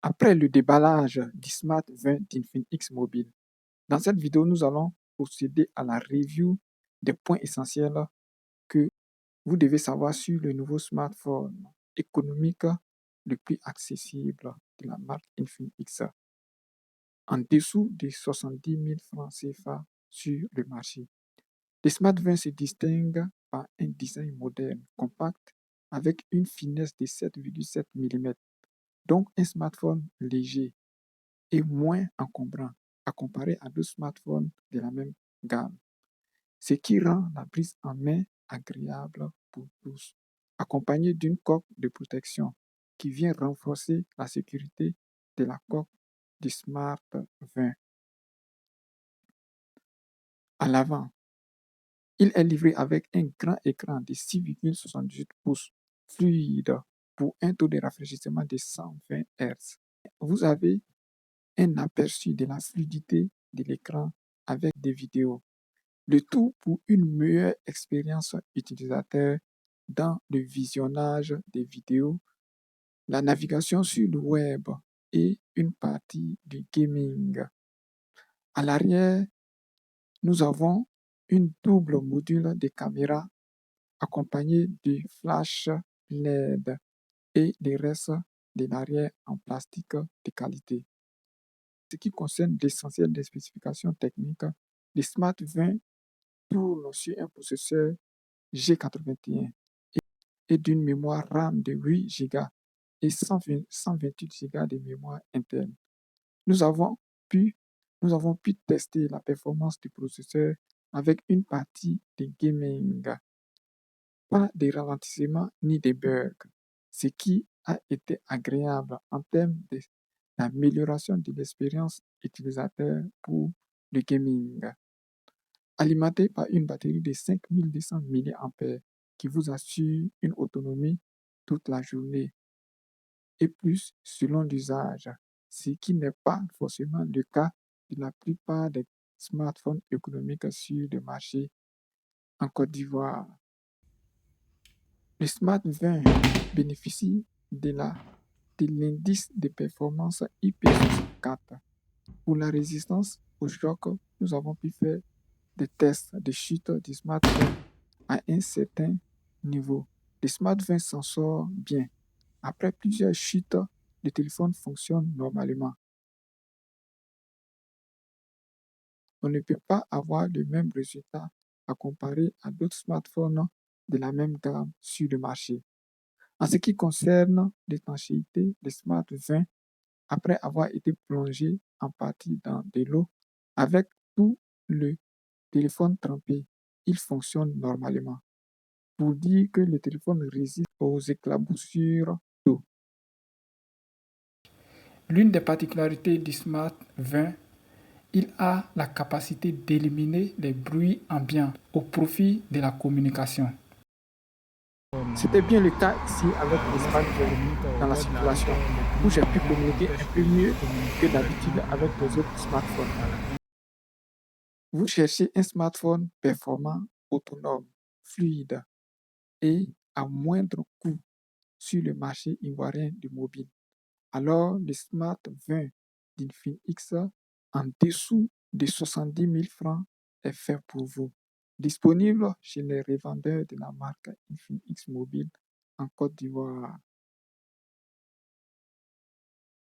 Après le déballage du Smart 20 d'Infinix Mobile, dans cette vidéo, nous allons procéder à la review des points essentiels que vous devez savoir sur le nouveau smartphone économique le plus accessible de la marque Infinix, en dessous des 70 000 francs CFA sur le marché. Le Smart 20 se distingue par un design moderne, compact, avec une finesse de 7,7 mm, donc un smartphone léger et moins encombrant à comparer à d'autres smartphones de la même gamme, ce qui rend la prise en main agréable pour tous, accompagné d'une coque de protection qui vient renforcer la sécurité de la coque du Smart 20. À l'avant, il est livré avec un grand écran de 6,78 pouces fluide pour un taux de rafraîchissement de 120 Hz. Vous avez un aperçu de la fluidité de l'écran avec des vidéos. Le tout pour une meilleure expérience utilisateur dans le visionnage des vidéos, la navigation sur le web et une partie du gaming. À l'arrière, nous avons une double module de caméra accompagné du flash LED et les restes de l'arrière en plastique de qualité. Ce qui concerne l'essentiel des spécifications techniques, le Smart 20 tourne sur un processeur G81 et d'une mémoire RAM de 8 Go et 128 Go de mémoire interne. Nous avons pu tester la performance du processeur avec une partie de gaming. Pas de ralentissement ni de bugs, ce qui a été agréable en termes d'amélioration de l'expérience utilisateur pour le gaming. Alimenté par une batterie de 5200 mAh qui vous assure une autonomie toute la journée et plus selon l'usage, ce qui n'est pas forcément le cas de la plupart des smartphones économiques sur le marché en Côte d'Ivoire. Le Smart 20 bénéficie de l'indice de performance IP64. Pour la résistance au choc, nous avons pu faire des tests de chute du smartphone à un certain niveau. Le Smart 20 s'en sort bien. Après plusieurs chutes, le téléphone fonctionne normalement. On ne peut pas avoir le même résultat à comparer à d'autres smartphones de la même gamme sur le marché. En ce qui concerne l'étanchéité, le Smart 20, après avoir été plongé en partie dans de l'eau, avec tout le téléphone trempé, il fonctionne normalement. Pour dire que le téléphone résiste aux éclaboussures d'eau. L'une des particularités du Smart 20, il a la capacité d'éliminer les bruits ambiants au profit de la communication. C'était bien le cas ici avec le Smart 20 dans la circulation, où j'ai pu communiquer un peu mieux que d'habitude avec les autres smartphones. Vous cherchez un smartphone performant, autonome, fluide et à moindre coût sur le marché ivoirien du mobile. Alors, le Smart 20 d'Infinix en dessous de 70 000 francs est fait pour vous. Disponible chez les revendeurs de la marque Infinix Mobile en Côte d'Ivoire.